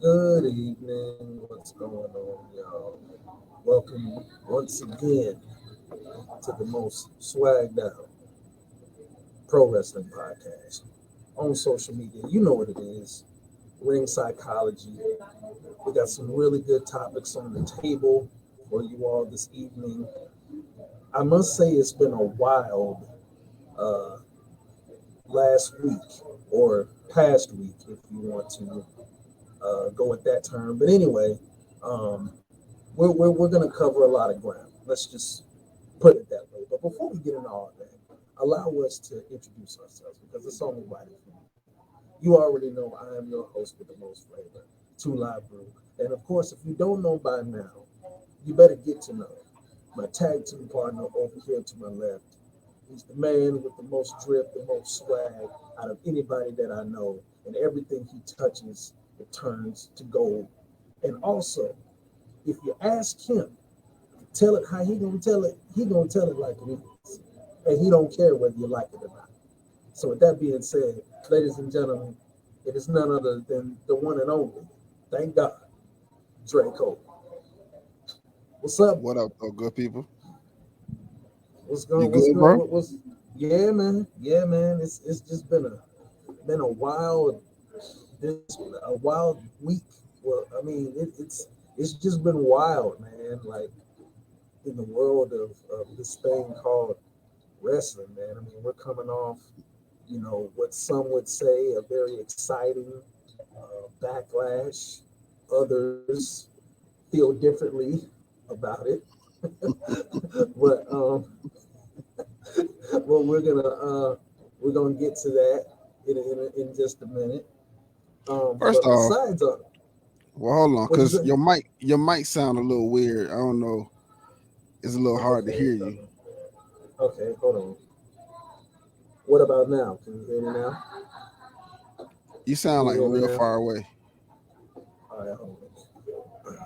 Good evening. What's going on, y'all? Welcome once again to the most swagged out pro wrestling podcast on social media. You know what it is. Ring psychology. We got some really good topics on the table for you all this evening. I must say it's been a wild uh, last week or past week, if you want to go with that term. But anyway, um, we're going to cover a lot of ground. Let's just put it that way. But before we get into all that, allow us to introduce ourselves because it's only right for you. You already know I am your host with the most flavor, Two Live Brew. And of course, if you don't know by now, you better get to know my tag team partner over here to my left. He's the man with the most drip, the most swag out of anybody that I know. And everything he touches, it turns to gold. And also, if you ask him, tell it how he gonna tell it. He gonna tell it like it is, and he don't care whether you like it or not. So with that being said, ladies and gentlemen, it is none other than the one and only. Thank God, Draco. What's up? What up, though, good people? What's You going? What's good, going? bro? What's? Yeah, man. Yeah, man. It's just been a wild this a wild week. Well, I mean, it's just been wild, man. Like in the world of this thing called wrestling, man. I mean, we're coming off, what some would say a very exciting backlash. Others feel differently about it. but well, we're gonna get to that in just a minute. First But off, besides, well, hold on, what you cause say? your mic sound a little weird. I don't know. It's a little hard to Okay, hear you. okay, hold on. What about now? Can you hear me now? You sound Can you like hear me real now? far away. All right, hold on.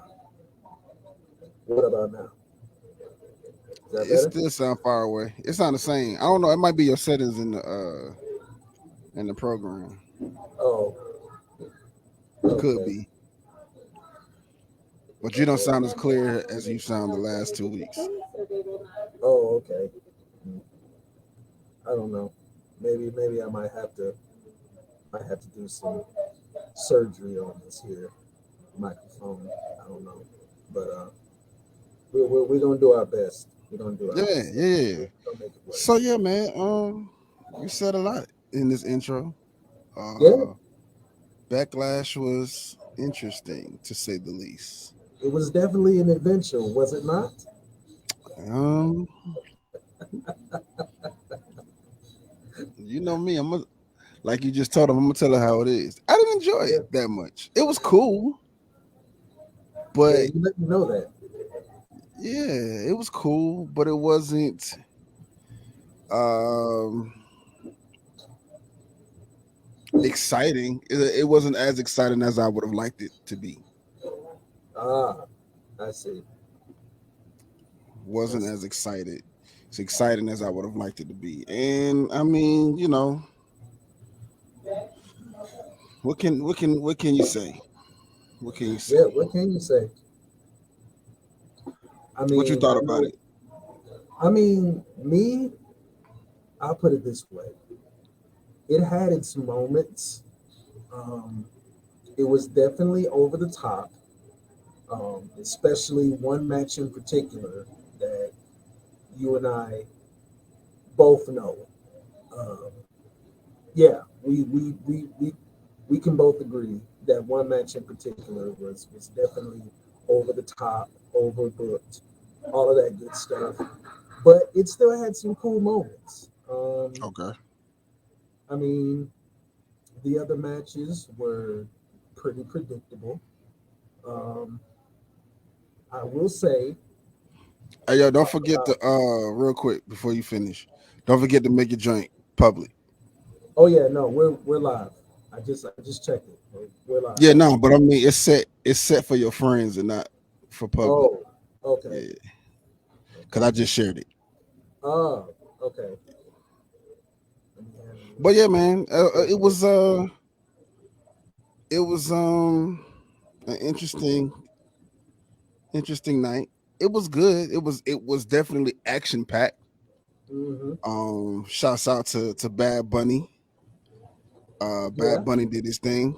What about now? Is that It better? still sound far away. It sound the same. I don't know. It might be your settings in the program. Oh, Could okay, be, but you don't okay. sound as clear as you sound the last 2 weeks. Oh, okay. I don't know. Maybe I might have to do some surgery on this here microphone. I don't know, but we're gonna do our best. We're gonna do our Yeah, best. yeah, yeah. We'll make it work. So yeah, man. You said a lot in this intro. Yeah, Uh, Backlash was interesting to say the least. it was definitely an adventure, was it not? Um, you know me, like you just told him, I'm gonna tell her how it is. I didn't enjoy Yeah, it that much. It was cool, yeah. but You let me know that. yeah, it was cool, but it wasn't um exciting. It wasn't as exciting as I would have liked it to be. Ah, I see. I Wasn't see. as exciting as I would have liked it to be. And I mean, what can you say? What can you Yeah. say? What can you say? I What you mean, thought I about know. it? I mean, me. I'll put it this way. It had its moments. Um, it was definitely over the top, especially one match in particular that you and I both know. Um, yeah, we can both agree that one match in particular was definitely over the top, overbooked, all of that good stuff. But it still had some cool moments. Okay. I mean, the other matches were pretty predictable. Um, I will say, Hey yo, don't talk forget to about. real quick before you finish. Don't forget to make your joint public. Oh yeah, no, we're live. I just checked it. We're live. Yeah, no, but I mean it's set for your friends and not for public. Oh, okay, Yeah, because okay. I just shared it. Oh, okay. Let me handle But this yeah, real man, quick. it was an interesting night. It was good. It was definitely action packed. Hmm. Shouts out to Bad Bunny. Yeah, Bad Bunny did his thing.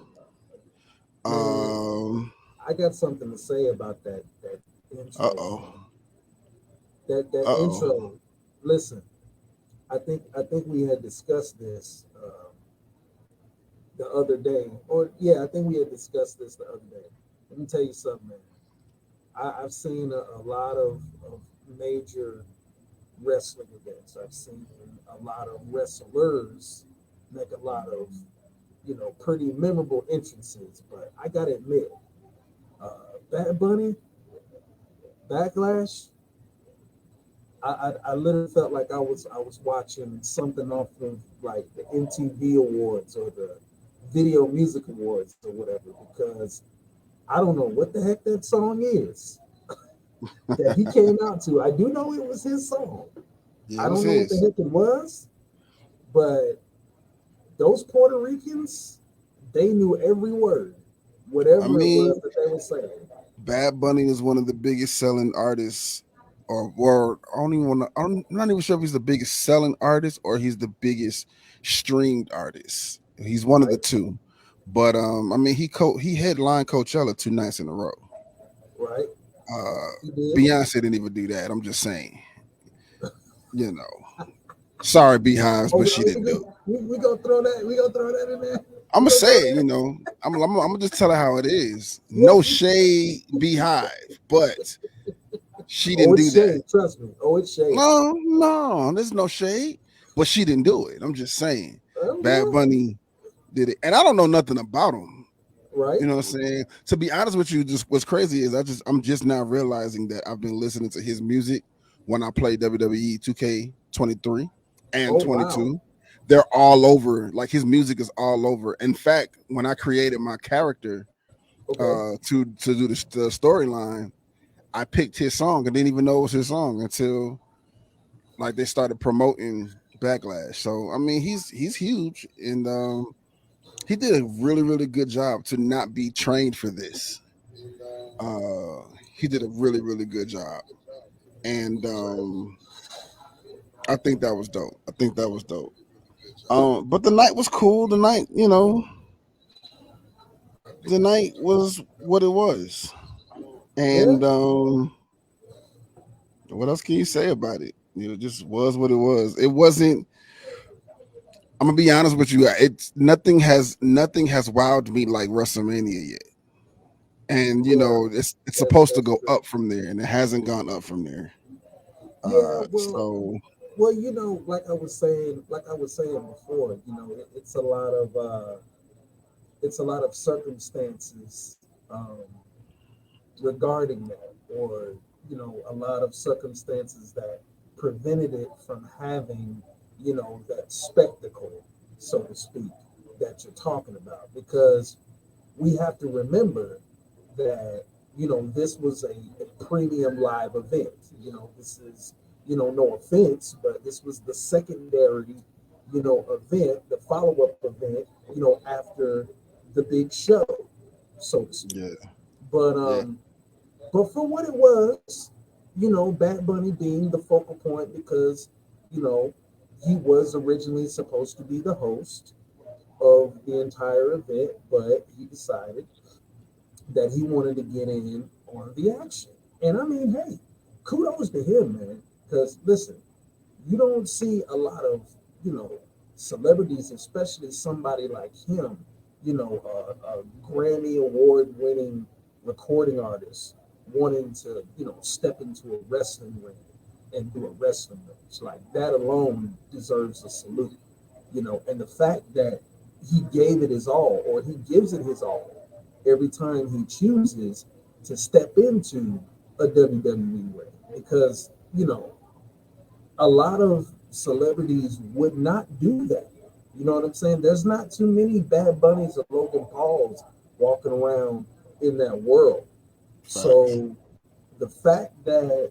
man. Um, I got something to say about that uh intro. oh, That uh oh. intro. Listen, I think we had discussed this the other day, or yeah, I think we had discussed this the other day. Let me tell you something, man. I've seen a lot of major wrestling events. I've seen a lot of wrestlers make a lot of pretty memorable entrances. But I gotta admit, Bad Bunny Backlash, I literally felt like I was watching something off of like the MTV Awards or the Video Music Awards or whatever, because I don't know what the heck that song is that he came out to. I do know it was his song. Yeah, it I was don't know what the his. heck it was, but those Puerto Ricans, they knew every word, I whatever it was mean, that they were saying. Bad Bunny is one of the biggest selling artists, or I don't even want to. I'm not even sure if he's the biggest selling artist or he's the biggest streamed artist. He's one of the Right, two. But I mean, he headlined Coachella 2 nights in a row. right. Uh, He did. Beyonce didn't even do that. I'm just saying, you know. Sorry, Beehives, Oh, but she didn't do it. we gonna throw that. We gonna throw that in there. I'm We gonna gonna throw say it, that. I'm gonna just tell her how it is. What? No shade, Beehive, but she Oh, didn't it's do that. shade. Trust me. Oh, it's shade. No, no, there's no shade, but she didn't do it. I'm just saying, Bad Well, Bunny did it, and I don't know nothing about him. right. You know what I'm saying? To be honest with you, just what's crazy is I'm just now realizing that I've been listening to his music when I play WWE 2K23 and Oh, wow. 22. They're all over. Like his music is all over. In fact, when I created my character Okay. to do the storyline, I picked his song and didn't even know it was his song until like they started promoting Backlash. So I mean, he's huge, and he did a really good job to not be trained for this. Uh, he did a really good job, and I think that was dope. I think that was dope. But the night was cool. The night was what it was, Yeah. and what else can you say about it? It just was what it was. It wasn't. I'm gonna be honest with you. It's nothing has wowed me like WrestleMania yet. And Yeah. it's supposed to That's go true. up from there, and it hasn't gone up from there. Yeah. Well. So Well, like I was saying before, it's a lot of circumstances um, regarding that, or a lot of circumstances that prevented it from having, that spectacle, so to speak, that you're talking about. Because we have to remember that this was a premium live event. This is no offense, but this was the secondary event, the follow-up event, after the big show, so to speak. yeah, But yeah, for what it was, Bad Bunny being the focal point, because you know he was originally supposed to be the host of the entire event, but he decided that he wanted to get in on the action. And I mean, hey, kudos to him, man. Because listen, you don't see a lot of, you know, celebrities, especially somebody like him, a Grammy award winning recording artist, wanting to, step into a wrestling ring and do a wrestling match. Like that alone deserves a salute, and the fact that he gave it his all, or he gives it his all every time he chooses to step into a WWE ring. Because, a lot of celebrities would not do that. You know what I'm saying? There's not too many Bad Bunnies or Logan Pauls walking around in that world. facts. So the fact that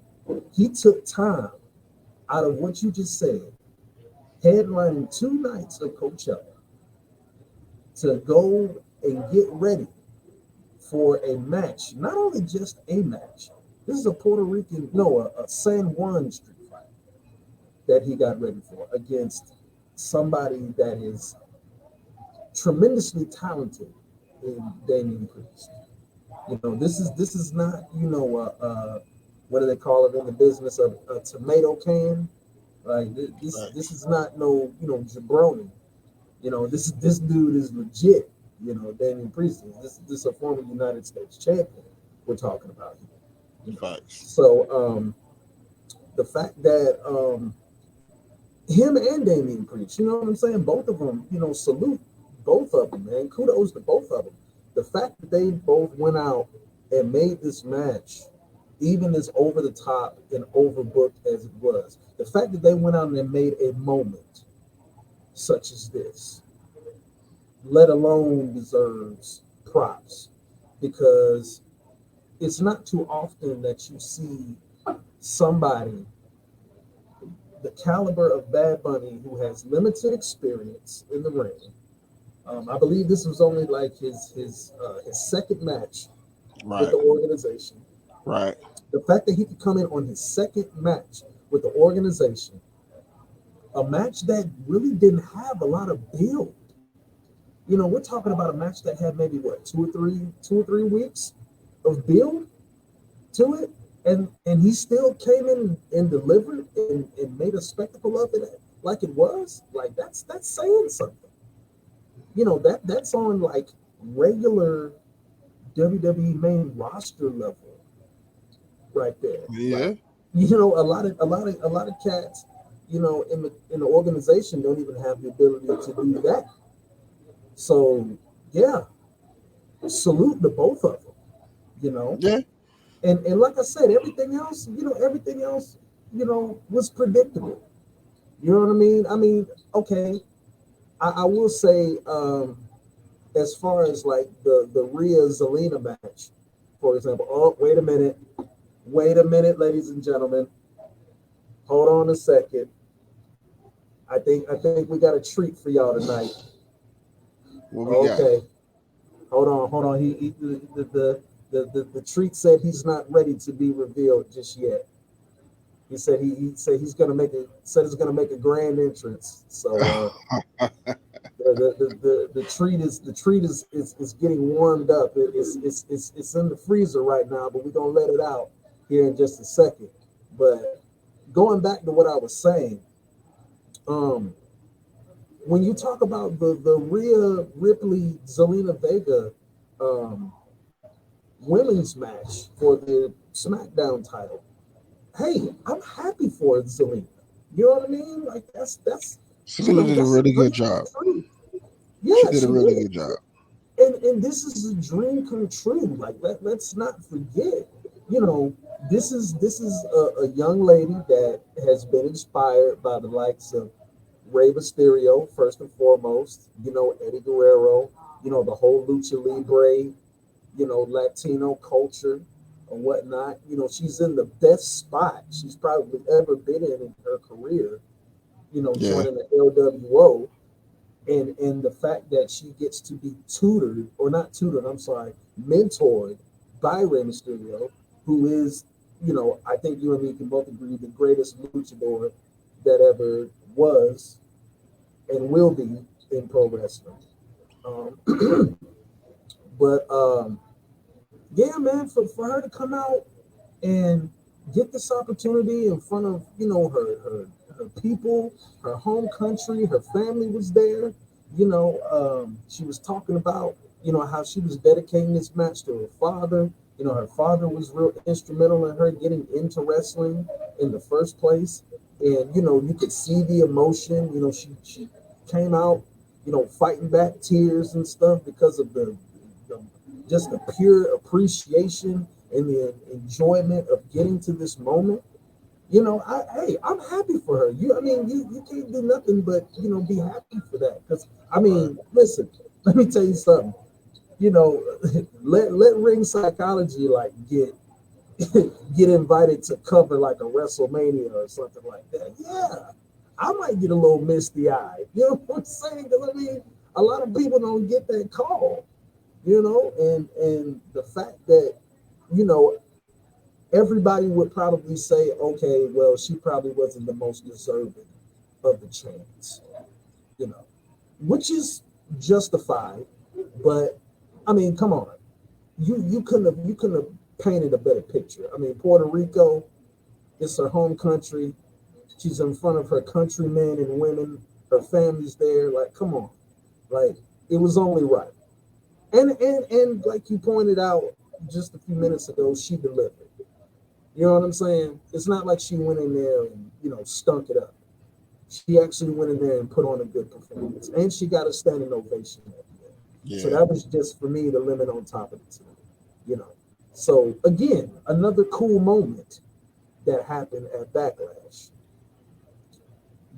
he took time out of what you just said, headlining 2 nights of Coachella, to go and get ready for a match, not only just a match. This is a Puerto Rican, no, a San Juan street fight that he got ready for against somebody that is tremendously talented in Damian Priest. This is not, what do they call it in the business of a tomato can? Like this is not no, jabroni. This dude is legit. Damian Priest. This is a former United States champion we're talking about here. Facts. So the fact that him and Damian Priest, you know what I'm saying? Both of them, salute both of them, man. Kudos to both of them. The fact that they both went out and made this match, even as over the top and overbooked as it was, the fact that they went out and made a moment such as this, let alone deserves props, because it's not too often that you see somebody the caliber of Bad Bunny who has limited experience in the ring. I believe this was only like his second match with the organization. Right. The fact that he could come in on his second match with the organization, a match that really didn't have a lot of build. We're talking about a match that had maybe what, two or three weeks of build to it, and he still came in and delivered and made a spectacle of it like it was. Like that's saying something. That's on like regular WWE main roster level right there. Yeah. Like, a lot of cats, in the organization don't even have the ability to do that. So yeah, salute to both of them. Yeah. And like I said, everything else, was predictable. You know what I mean? I mean, okay, I will say, as far as like the Rhea Zelina match, for example. Oh, wait a minute, ladies and gentlemen. Hold on a second. I think we got a treat for y'all tonight. What we okay. Got? Hold on. The treat said he's not ready to be revealed just yet. He said he's gonna make a grand entrance. So the treat is getting warmed up. It's in the freezer right now, but we're gonna let it out here in just a second. But going back to what I was saying, when you talk about the Rhea Ripley Zelina Vega women's match for the SmackDown title, hey, I'm happy for Zelina. You know what I mean? Like that's Zelina did a really good job. Yeah, she did a really good job. And this is a dream come true. Like let's not forget. This is a young lady that has been inspired by the likes of Rey Mysterio, first and foremost, Eddie Guerrero, the whole Lucha Libre, Latino culture and whatnot. She's in the best spot she's probably ever been in her career, joining the LWO. And the fact that she gets to be mentored by Rey Mysterio, who is, I think you and me can both agree, the greatest luchador that ever was and will be in pro wrestling. But yeah, man, for her to come out and get this opportunity in front of, her people, her home country, her family was there. She was talking about, how she was dedicating this match to her father. Her father was real instrumental in her getting into wrestling in the first place. And, you could see the emotion. She came out, fighting back tears and stuff because of just the pure appreciation and the enjoyment of getting to this moment. I'm happy for her. You can't do nothing but, be happy for that. Because, listen, let me tell you something. Let ring psychology like get invited to cover like a WrestleMania or something like that. Yeah, I might get a little misty eyed. You know what I'm saying? Because a lot of people don't get that call. you know, and the fact that, you know, everybody would probably say, okay, well, she probably wasn't the most deserving of the chance, you know, which is justified. But I mean, come on, you couldn't have painted a better picture. I mean, Puerto Rico, it's her home country. She's in front of her countrymen and women. Her family's there. Like, come on, like it was only right. And like you pointed out just a few minutes ago, she delivered. You know what I'm saying? It's not like she went in there and, you know, stunk it up. She actually went in there and put on a good performance, and she got a standing ovation at the end. So Yeah. that was just for me the limit on top of the two, you know. So again, another cool moment that happened at Backlash.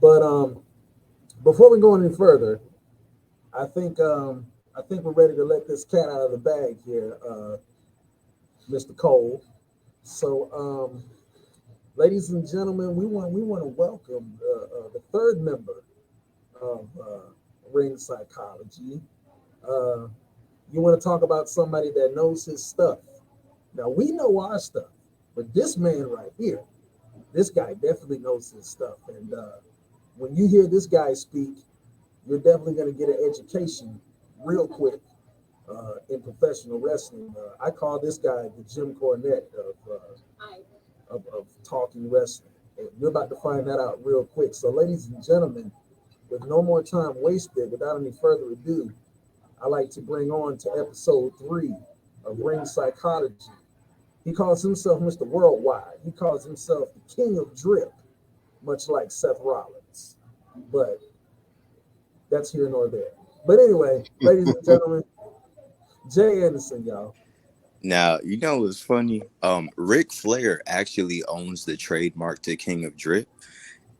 But before we go any further, I think we're ready to let this cat out of the bag here, Mr. Cole. So ladies and gentlemen, we want to welcome the third member of Ring Psychology. Uh, you want to talk about somebody that knows his stuff. Now we know our stuff, but this man right here, this guy definitely knows his stuff. And when you hear this guy speak, you're definitely going to get an education real quick in professional wrestling. I call this guy the Jim Cornette of talking wrestling. And you're about to find that out real quick. So, ladies and gentlemen, with no more time wasted, without any further ado, I like to bring on to episode 3 of Ring Psychology. He calls himself Mr. Worldwide. He calls himself the King of Drip, much like Seth Rollins. But that's here nor there. But anyway, ladies and gentlemen, Jay Anderson, y'all. Now, you know what's funny? Ric Flair actually owns the trademark to King of Drip,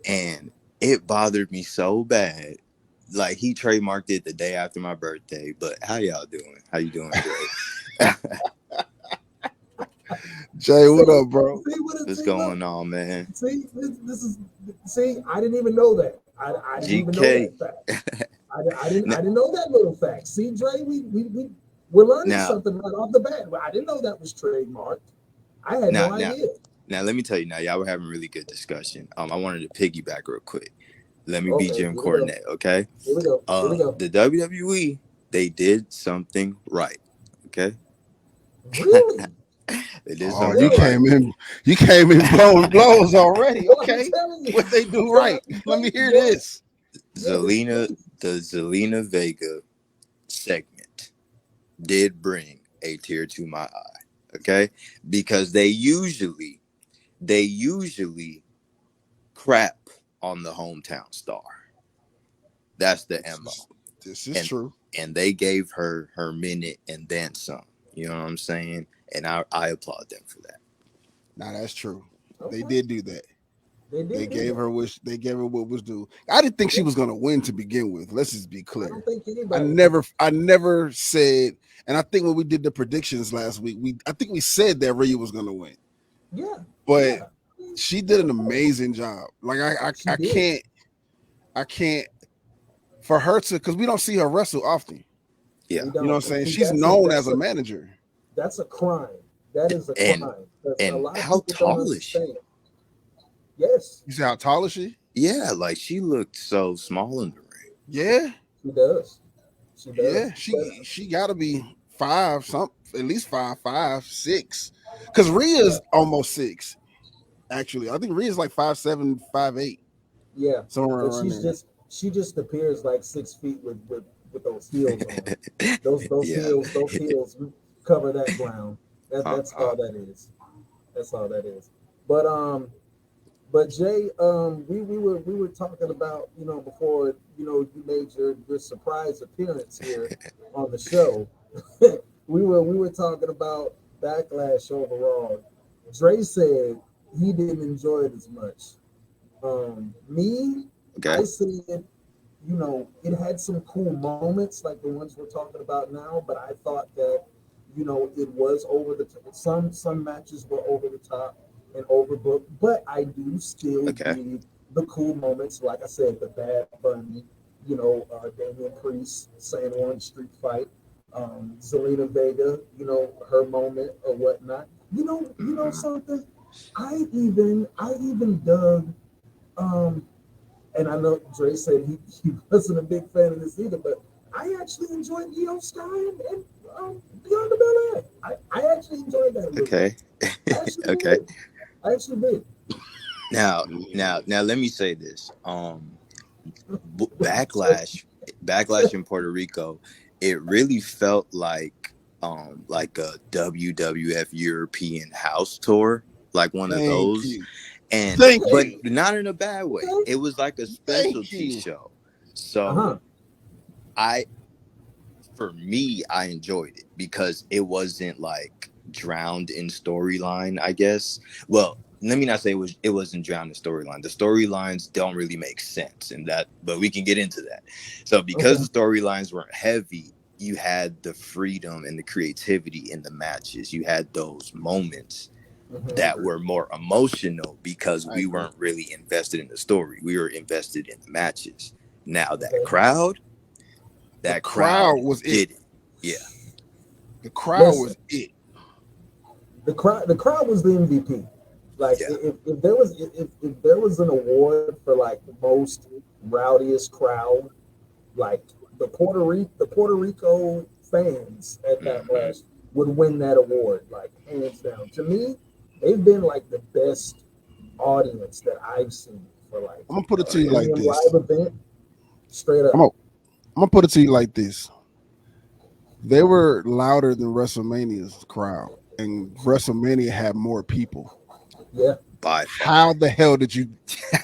and it bothered me so bad. Like he trademarked it the day after my birthday. But how y'all doing? How you doing, Jay? Jay, what up, bro? What's going on, man? This is see. I didn't even know that. I didn't even know GK. that fact. I didn't know that little fact. See, Dre, we're learning Now, something right off the bat. I didn't know that was trademarked. I had no now, idea. now, let me tell you. Now, y'all were having a really good discussion. I wanted to piggyback real quick. Let me be Okay, Jim here we go. Cornette, okay? Here we go. Here we go. The WWE, they did something right, okay? Really? They did Oh, something right. you came in blowing blows already. I'm Okay, telling you. what they do right? Let me hear this. The Zelina Vega segment did bring a tear to my eye, okay? Because they usually crap on the hometown star. That's the MO. This is And true. and they gave her her minute and then some. You know what I'm saying? And I applaud them for that. Now that's true. Okay. They did do that. They did. They do gave that. her what was due. I didn't think she was gonna win to begin with. Let's just be I clear. don't think I anybody. never said, and I think when we did the predictions last week, I think we said that Rhea was gonna win. Yeah. But Yeah. she did an amazing job. Like She I did. can't for her to, because we don't see her wrestle often. Yeah. We You know don't. what I'm And saying? see, She's known as a manager. that's a crime. That is a And crime. Because a and lot of how people don't tall is she? understand. Yes, You see how tall is she? Yeah, like she looked so small in the ring. Yeah, she does. She yeah. does. But She gotta be five, some at least 5'5", 6. Because Rhea's almost 6. Actually, I think Rhea's like 5'7", 5'8", yeah, somewhere but around there. she just appears like 6 feet with those heels on. Yeah. Those heels cover that ground. That's Uh-uh. all that is. That's all that is. But Jay, we were talking about, you know, before, you know, you made your surprise appearance here on the show. we were talking about Backlash overall. Dre said he didn't enjoy it as much. Me, Okay. I said, you know, it had some cool moments like the ones we're talking about now, but I thought that, you know, it was over the top. Some matches were over the top and overbooked, but I do still Okay. dig the cool moments. Like I said, the Bad Bunny, you know, Damian Priest saying one street fight. Zelina Vega, her moment or whatnot. Something. I even dug. Um, and I know Dre said he wasn't a big fan of this either, but I actually enjoyed Io Sky and Beyond the Bel Air. I actually enjoyed that. Okay. I actually Okay. did. I actually did. Now, let me say this. Backlash in Puerto Rico, it really felt like a WWF European house tour, like one of those. You. And Thank but you. not in a bad way. It was like a specialty show. So for me, I enjoyed it because it wasn't like drowned in storyline, I guess. Well, let me not say it wasn't drowned in storyline. The storylines don't really make sense in that, but we can get into that. So because the storylines weren't heavy, you had the freedom and the creativity in the matches. You had those moments that were more emotional because we weren't really invested in the story. We were invested in the matches. Now that crowd was did it. Yeah. The crowd was it. The crowd was the MVP. Like if there was an award for like the most rowdiest crowd, like the Puerto Rico fans at that last would win that award, like hands down. To me, they've been like the best audience that I've seen for like. I'm gonna put it to you like this. Live event, straight up. I'm gonna put it to you like this. They were louder than WrestleMania's crowd, and WrestleMania had more people. Yeah. How the hell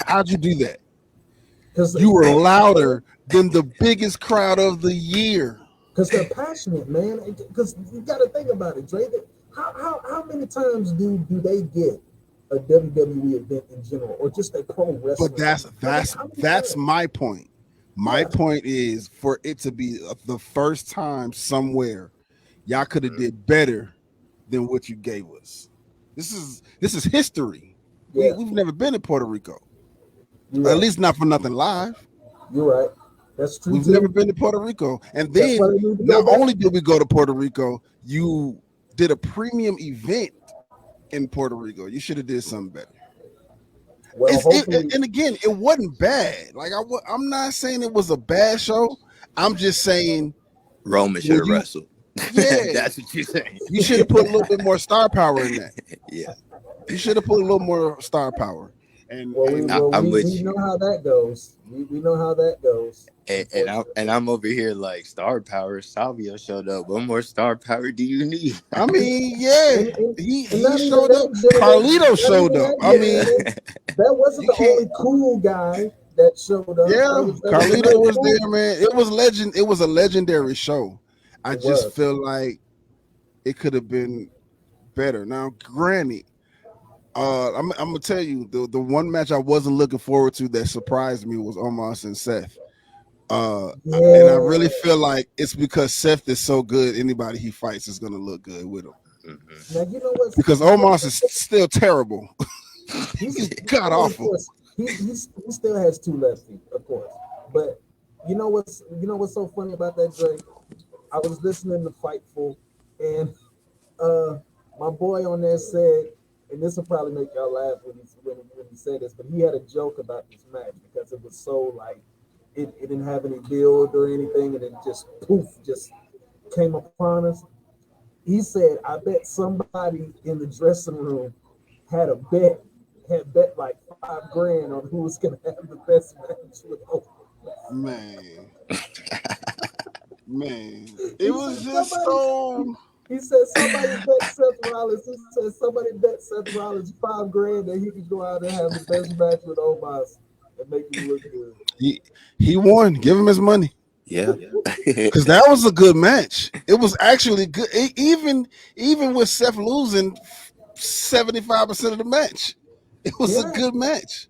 how'd you do that? Because you were louder than the biggest crowd of the year. Because they're passionate, man. Because you got to think about it, Dre. How many times do they get a WWE event in general, or just a pro wrestling? But that's my point. My point is for it to be the first time somewhere, y'all could have did better than what you gave us. This is history. Yeah. We've never been to Puerto Rico, at least not for nothing live. You're right. That's true. We've never been to Puerto Rico, and then not only did we go to Puerto Rico, you did a premium event in Puerto Rico. You should have did something better. Well, and again, it wasn't bad. Like I'm not saying it was a bad show. I'm just saying Roman should have wrestled. Yeah, that's what you're saying. You should have put a little bit more star power in that. Yeah, you should have put a little more star power. And we know how that goes. We know how that goes. And I'm over here like star power. Salvio showed up. What more star power do you need? I mean, yeah, he showed up. Carlito showed up. I mean, that wasn't the only cool guy that showed up. Yeah, Carlito was there, man. It was legend. It was a legendary show. I just feel like it could have been better. Now, granted, I'm gonna tell you the one match I wasn't looking forward to that surprised me was Omos and Seth. And I really feel like it's because Seth is so good. Anybody he fights is gonna look good with him. Now you know what? Because Omos is still terrible. He's god awful. He still has two left feet, of course. But you know what's so funny about that, Dre? I was listening to Fightful, and my boy on there said, and this will probably make y'all laugh when he said this, but he had a joke about this match because it was so like it didn't have any build or anything, and it just poof just came upon us. He said, "I bet somebody in the dressing room had bet like $5,000 on who was gonna have the best match with Man, it was just so." He said somebody bet Seth Rollins. He said somebody bet Seth Rollins $5,000 that he could go out and have the best match with Omos and make him look good. He won. Give him his money. Yeah, because that was a good match. It was actually good. Even with Seth losing 75% of the match, it was a good match.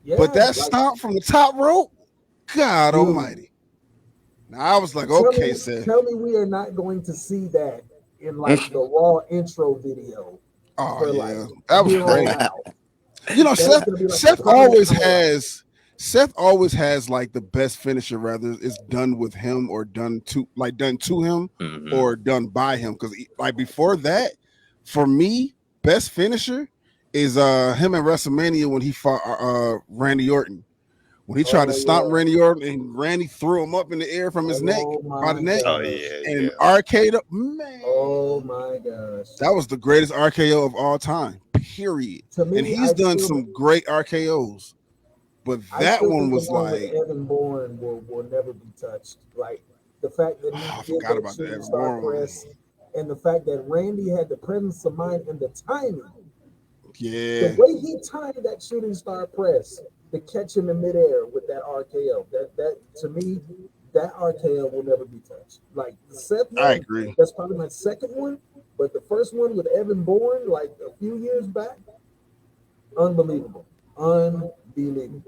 Yeah, but that stomp from the top rope, God Almighty. Now I was like, okay, Seth. Tell me we are not going to see that in like the Raw intro video. Oh yeah, that was great. You know, Seth Seth always has like the best finisher, rather it's done with him or done to him Hmm. or done by him. Because like before that, for me, best finisher is him at WrestleMania when he fought Randy Orton. When he tried to Oh stomp yeah. Randy Orton and Randy threw him up in the air from his neck Oh by the my neck Oh gosh. yeah, and yeah. arcade up, man. Oh my gosh. That was the greatest RKO of all time. Period. To And me, he's done some great RKOs, but I that still one think the was one with like, Evan Bourne will never be touched. Like the fact that he oh, I did forgot that about the shooting Evan star Bourne one. press, and the fact that Randy had the presence of mind and the timing, the Yeah, way he timed that shooting star press to catch him in midair with that RKO. That to me, that RKO will never be touched. Like the Seth I one, agree. that's probably my second one, but the first one with Evan Bourne, like a few years back, unbelievable, unbelievable.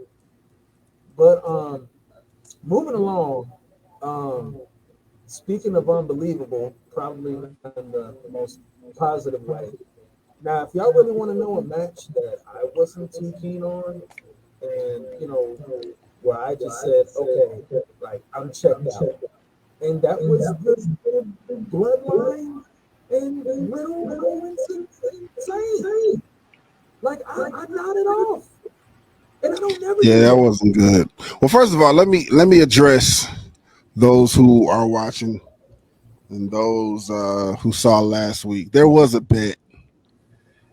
But moving along, um, speaking of unbelievable, probably not in the most positive way. Now, if y'all really want to know a match that I wasn't too keen on, and where I just said, okay, like I'm checked out, and that was the Bloodline and Riddle Owens and Zayn. Like I nodded off, and I don't never Yeah, do that that. wasn't good. Well, first of all, let me address those who are watching and those who saw last week. There was a bet,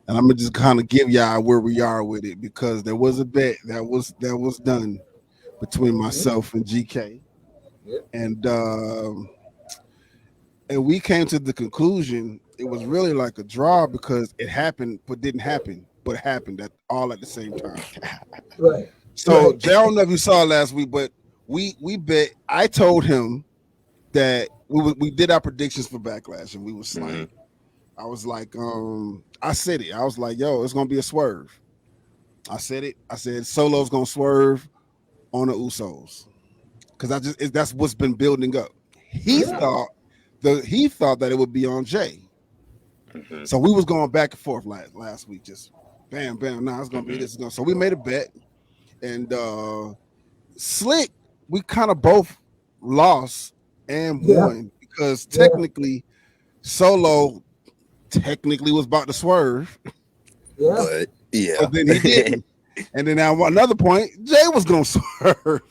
and I'm gonna just kind of give y'all where we are with it because there was a bet that was done between Mm-hmm. myself and GK, Yep. and and we came to the conclusion it was really like a draw because it happened but didn't happen, but happened all at the same time. Right. So Right. Jay, I don't know if you saw last week, but we bet. I told him that we did our predictions for Backlash, and we was Hmm. like, I was like, I said it. I was like, yo, it's gonna be a swerve. I said it. I said Solo's gonna swerve on the Usos because that's what's been building up. He Yeah. thought he thought that it would be on Jay. Hmm. So we was going back and forth last week, just bam, bam. Nah, it's gonna be Hmm. this. It's gonna. So we made a bet, and Slick, we kind of both lost and Yeah. won because Yeah. technically Solo technically was about to swerve, Yeah. But yeah. but then he didn't. And then at another point, Jay was gonna swerve, but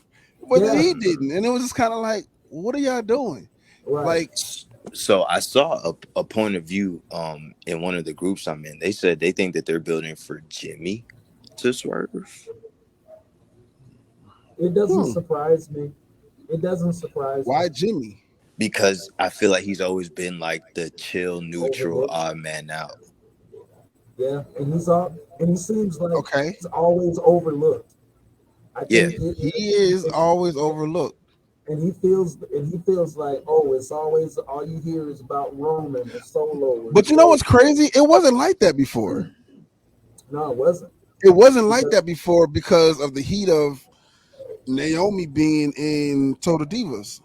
then Yeah. he didn't. And it was just kind of like, what are y'all doing? Right. Like, So I saw a point of view in one of the groups I'm in. They said they think that they're building for Jimmy to swerve It doesn't hmm, surprise me. It doesn't surprise me. why Jimmy? because I feel like he's always been like the chill, neutral, Overlooked. odd man out. Yeah. And he seems like Okay, he's always overlooked. I Yeah. think he is always overlooked. and he feels like, oh, it's always all you hear is about Roman or Solo and But you know so what's crazy? It wasn't like that before. no, it wasn't. It wasn't like Because that before because of the heat of Naomi being in Total Divas.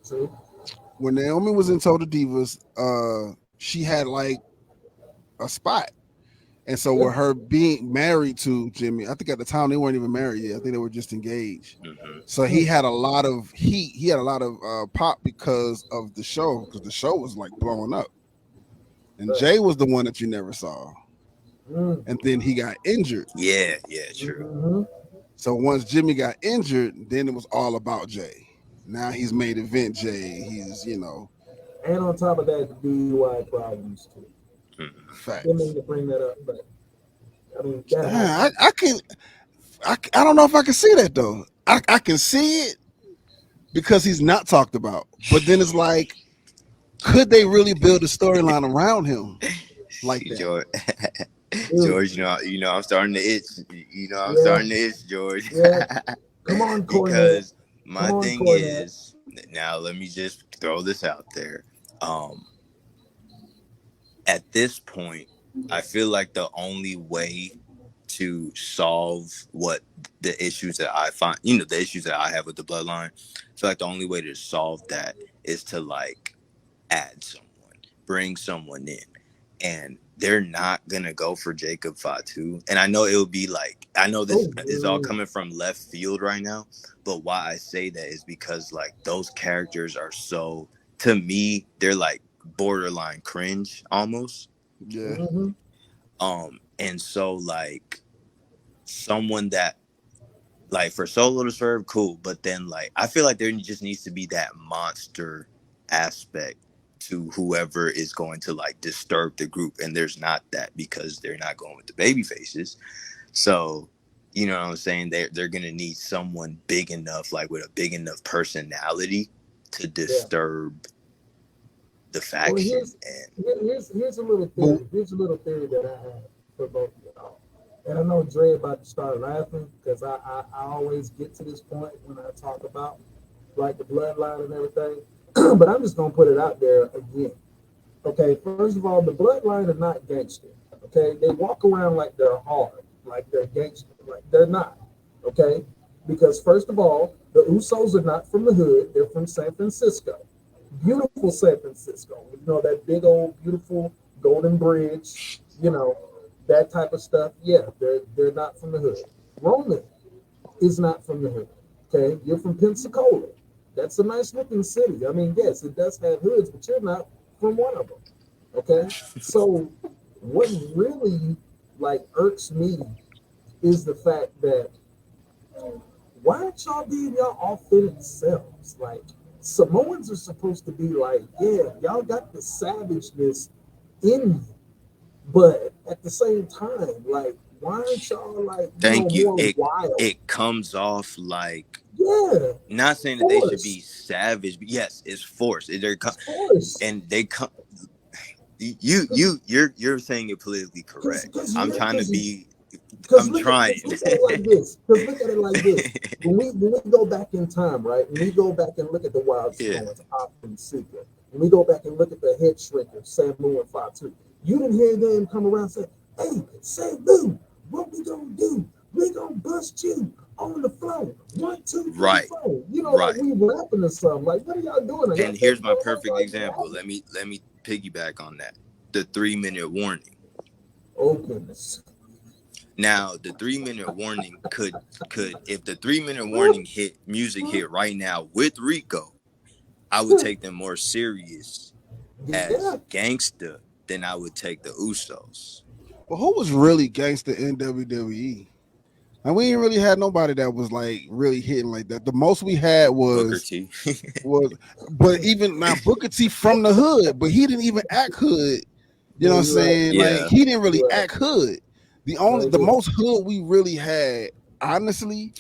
true. When Naomi was in Total Divas, she had like a spot. And so Yeah. with her being married to Jimmy, I think at the time they weren't even married yet. I think they were just engaged. Hmm. So he Mm, had a lot of heat. He had a lot of pop because of the show, because the show was like blowing up. And right. Jay was the one that you never saw. Mm, And then he got injured. Yeah. Yeah. True. hmm So once Jimmy got injured, then it was all about Jay. Now he's main event Jay. He's, And on top of that, the DUI problems too. Hmm. Didn't mean facts. to bring that up, but I mean that Yeah, happens. I don't know if I can see that though. I can see it because he's not talked about. But then it's like, could they really build a storyline around him like that? George, Dude, George, I'm starting to itch. I'm yeah, starting to itch, George. yeah. Come on, Cornette. Because Come my on, thing Cornette. is, now let me just throw this out there. Um, at this point, I feel like the only way to solve what the issues that I find, the issues that I have with the bloodline, I feel like the only way to solve that is to like add someone, bring someone in. And they're not gonna go for Jacob Fatu. And I know it'll be like, I know this is all coming from left field right now, but why I say that is because like those characters are so, to me, they're like borderline cringe almost. Yeah. And so like someone that like for Solo to serve, cool, but then like I feel like there just needs to be that monster aspect to whoever is going to like disturb the group, and there's not that because they're not going with the baby faces. So you know what I'm saying, they're gonna need someone big enough, like with a big enough personality to disturb the faction. Well, here's a little theory. Here's a little theory that I have for both of y'all. And I know Dre about to start laughing because I always get to this point when I talk about like the bloodline and everything. But I'm just gonna put it out there again. Okay, first of all, the bloodline are not gangster. Okay, they walk around like they're hard, like they're gangster, like they're not. Okay, because first of all, the Usos are not from the hood; they're from San Francisco. Beautiful San Francisco. You know that big old beautiful Golden Bridge. You know that type of stuff. Yeah, they're not from the hood. Roman is not from the hood. Okay, you're from Pensacola. That's a nice looking city. I mean, yes, it does have hoods, but you're not from one of them. Okay, so what really like irks me is the fact that why aren't y'all being y'all authentic selves? Like Samoans are supposed to be like, yeah, y'all got the savageness in you, but at the same time, like, why aren't y'all like more wild? It comes off like, not saying that force. they should be savage, but yes, it's force. And they come. You're saying it politically correct. I'm trying to be. I'm trying. Look at it like this. Because look at it like this. When we go back in time, right? When we go back and look at the Wild Stones, Op and Secret, when we go back and look at the Head Shrinkers, Samu and Fatu, you didn't hear them come around and say, "Hey, Samu, what we gonna do? We gonna bust you on the floor. 1, 2, 3, 4." You know, like we rapping or something. Like, what are y'all doing? And here's my perfect example. Let me piggyback on that. The 3-minute warning. Oh goodness. Now the 3-minute warning could if the 3-minute warning music hit right now with Rico, I would take them more serious as gangster than I would take the Usos. Well, who was really gangster in WWE? And we ain't really had nobody that was like really hitting like that. The most we had was Booker T. But even now Booker T from the hood, but he didn't even act hood. You know what I'm saying? Yeah. Like he didn't really act hood. The most hood we really had, honestly,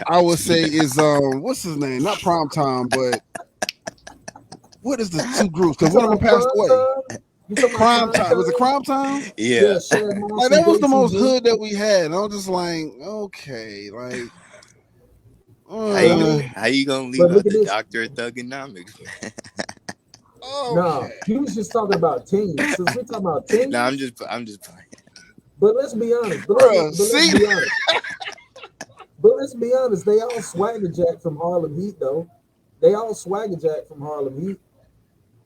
I would say is what's his name? Not Prime Time, but what is the two groups? Because one of them passed away. Crime Time. Was it Crime Time? Yeah. Like that was the most hood that we had. And I was just like, okay, like how you gonna leave out the Doctor of Thugonomics? No, he was just talking about teams. Since we're talking about teams. No, I'm just playing. But let's be honest. Let's be honest. They all swagger jack from Harlem Heat, though. They all swagger jack from Harlem Heat.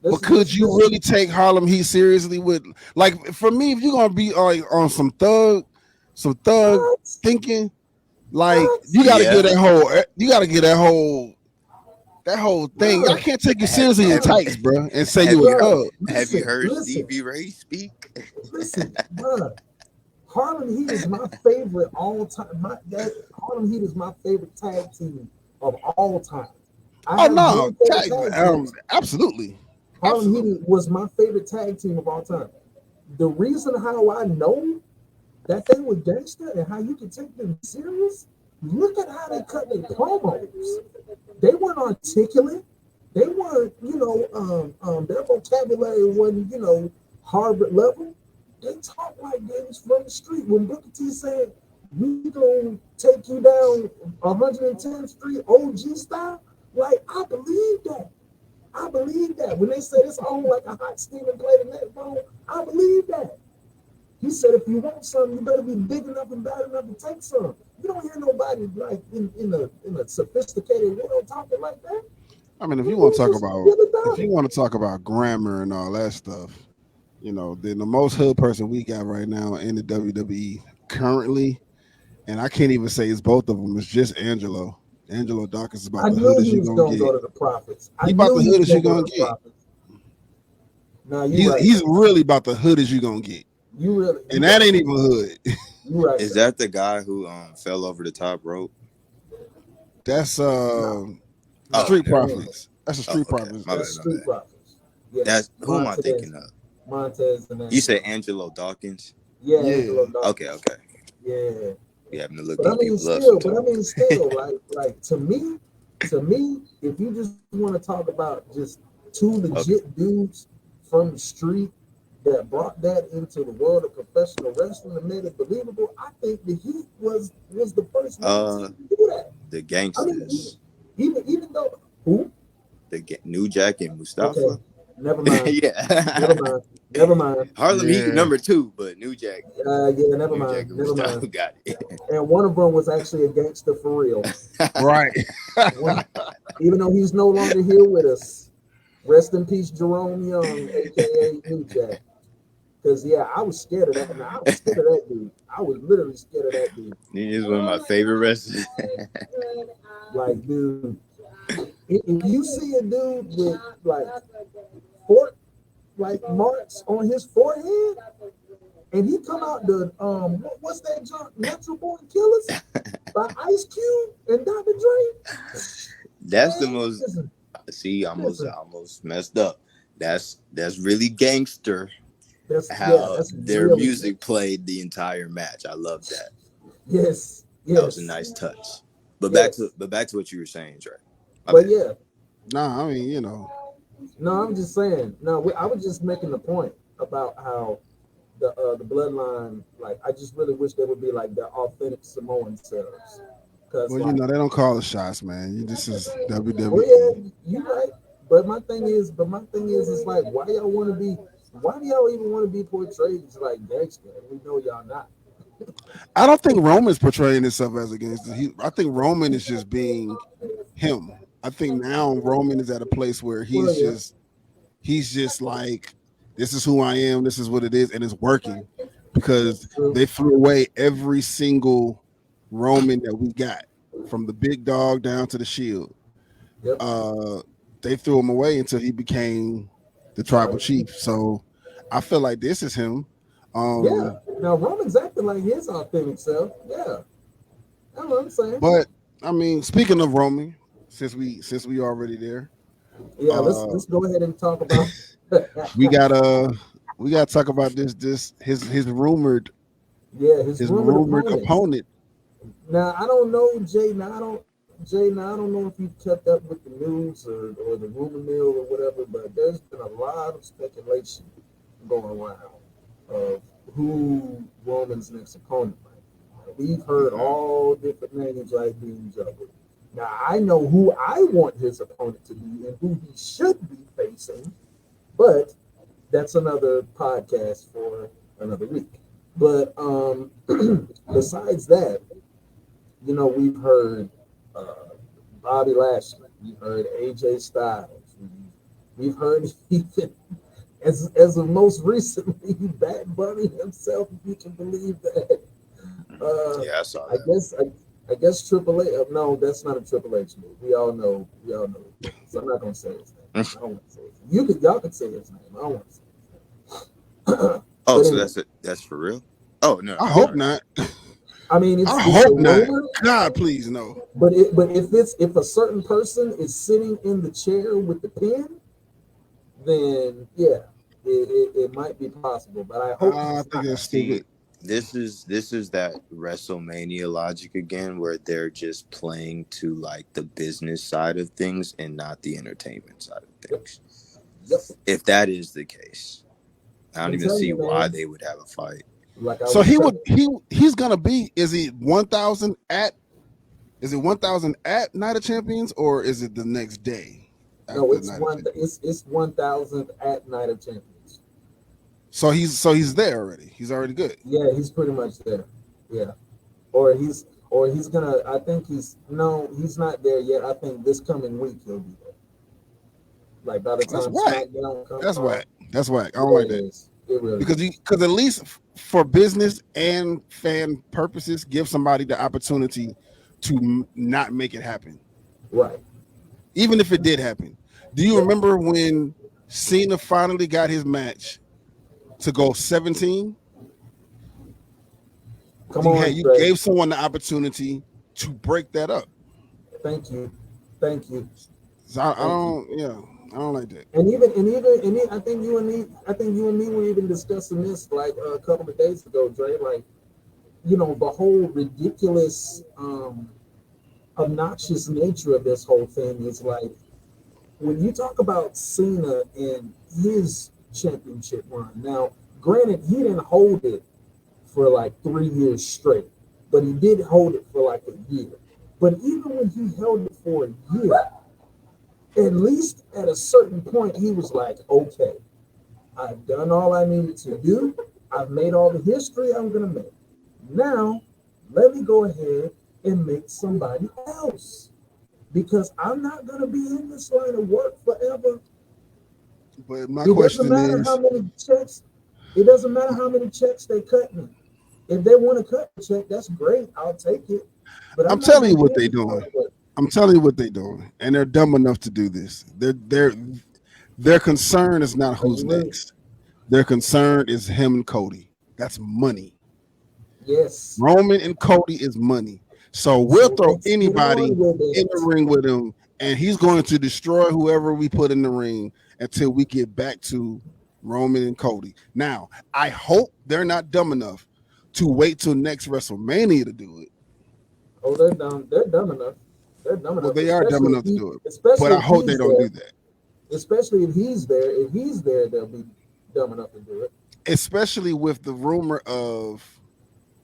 But could you really take Harlem Heat seriously? With like, for me, if you're gonna be on some thug thinking, like you gotta get that whole thing. I can't take you seriously in tights, bro, and say you a thug. Have you heard Stevie Ray speak? Listen, bro. Harlem Heat is my favorite all time. Harlem Heat is my favorite tag team of all time. Absolutely. Harlem Heat was my favorite tag team of all time. The reason how I know that they were gangster and how you can take them serious, look at how they cut their promos. They weren't articulate. They weren't, their vocabulary wasn't, Harvard level. They talk like they was from the street. When Booker T said, "We gonna take you down 110th Street OG style," like I believe that. When they said it's on like a hot steaming plate in that phone, I believe that. He said, "If you want something, you better be big enough and bad enough to take some." You don't hear nobody like in a sophisticated world talking like that. I mean, if you want to talk about grammar and all that stuff, You know, then the most hood person we got right now in the WWE currently, and I can't even say it's both of them. It's just Angelo. Angelo Dawkins is I about the knew hoodest he you was gonna gonna go get. to the Prophets. I He about knew the he was hoodest you gonna go gonna to the get. Prophets. No, you right. He's really about the hoodest you gonna get, You really, and you that right. ain't even hood. You right. Is that the guy who fell over the top rope? That's No, no, Street never that mind. ain't him. Profits. That's the Oh, Street okay. Profits. My bad, That's my Street bad. Profits. Yeah, That's who am I Montez, thinking of? Montez, and You said Angelo. Angelo Dawkins. Yeah, Yeah. Angelo Dawkins. Okay, okay. Yeah, We having to look but I these mean, people up still, sometimes. like to me, if you just want to talk about just two Okay. legit dudes from the street that brought that into the world of professional wrestling and made it believable, I think the Heat was the first one Uh, to do that. the I mean, gangsters, even though who? New Jack and Okay, Mustafa. never mind, never Yeah. mind, never mind. Harlem Heat Yeah. _2, but Yeah, never New Jack mind, and never mind. Mustafa got it. And one of them was actually a gangster for real. Right. One, even though he's no longer here with us. Rest in peace, Jerome Young, aka New Jack. Because yeah, I was scared of that. And I was scared of that dude. I was literally scared of that dude. He is one of my favorite wrestlers. Like, dude, if you see a dude with like fort like marks on his forehead, and he come out the what's that junk? Natural Born Killers by Ice Cube and Dr. Dre. That's the Man, most. listen, See, listen. I almost messed up. That's really gangster. That's How that's their really music played the entire match. I love that. yes, That was a yes, nice touch. But yes. back to what you were saying, Dre. My But bad. yeah, Nah, I mean, you know, no, I'm just saying. No, I was just making the point about how the bloodline. Like, I just really wish they would be like their authentic Samoan selves. Because well, you like, know, they don't call the shots, man. This is well, WWE. yeah, you right. But my thing is, it's like, why y'all want to be? Why do y'all even want to be portrayed as like gangster? We know y'all not. I don't think Roman's portraying himself as a gangster. I think Roman is just being him. I think now Roman is at a place where Well, yeah, he's just like, this is who I am, this is what it is, and it's working because true. they threw away every single Roman that we got, from the big dog down to the Shield. Yep. They threw him away until he became the tribal chief. So I feel like this is him. Yeah. Now Roman's acting like his authentic self. Yeah. That's what I'm saying. But I mean, speaking of Roman, since we already there, Yeah, let's go ahead and talk about we gotta talk about this his rumored his rumored opponents. opponent. Now I don't know, Jay. Now I don't know if you kept up with the news or the rumor mill or whatever, but there's been a lot of speculation going around of who Roman's next opponent might be. We've heard all different names like being juggled. Now I know who I want his opponent to be and who he should be facing, but that's another podcast for another week. But besides that, we've heard Bobby Lashley, we've heard AJ Styles, we've heard even as of most recently Bad Bunny himself, if you can believe that. Yeah, I saw I that. guess Triple H. No, that's not a Triple H move. We all know. So I'm not gonna say his name. I don't want to say his name. Y'all can say his name. I don't want to say his name. Oh, so anyway, that's it. That's for real? Oh no. I hope not. I mean, it's I a hope not. rumor, God, please no. but if a certain person is sitting in the chair with the pen, then yeah, it might be possible. But I hope I it's think not. it's stupid. This is that WrestleMania logic again, where they're just playing to like the business side of things and not the entertainment side of things. Yep. If that is the case, I don't I'm even telling see you, man. why they would have a fight. Like I So was he telling- would he's gonna be, is he 1,000 at, is it 1,000 at Night of Champions, or is it the next day? No, after it's Night of Champions? it's 1,000th at Night of Champions. So he's there already. He's already good. Yeah, he's pretty much there. Yeah, or he's gonna. I think he's not there yet. I think this coming week he'll be there. Like by the That's time whack. SmackDown comes, That's on, whack. That's whack. I don't like it that. is. It really because at least for business and fan purposes, give somebody the opportunity to not make it happen, right. even if it did happen. Do you Yeah. remember when Cena finally got his match to go 17? Come on, You Trey. gave someone the opportunity to break that up. Thank you. Thank you. So I Thank you. don't, yeah, I don't like that. I think you and me were even discussing this like a couple of days ago, Dre. Like, the whole ridiculous, obnoxious nature of this whole thing is like when you talk about Cena and his championship run. Now, granted, he didn't hold it for like 3 years straight, but he did hold it for like a year. But even when he held it for a year, at least at a certain point, he was like, okay, I've done all I needed to do. I've made all the history I'm going to make. Now, let me go ahead and make somebody else because I'm not going to be in this line of work forever. But my It doesn't question matter is, how many checks. It doesn't matter how many checks they cut me. If they want to cut the check, that's great. I'll take it. But I'm not telling you gonna what be they're in this line doing. of work. I'm telling you what they're doing, and they're dumb enough to do this. Their concern is not who's Agree. next. Their concern is him and Cody. That's money. Yes. Roman and Cody is money. So we'll So throw let's get anybody on with in the it. ring with him, and he's going to destroy whoever we put in the ring until we get back to Roman and Cody. Now, I hope they're not dumb enough to wait till next WrestleMania to do it. Oh, they're dumb. They're dumb enough. They're dumb Well, enough. they are dumb enough to do it, but Especially I if hope they he's don't there. do that. Especially if he's there. If he's there, they'll be dumb enough to do it. Especially with the rumor of,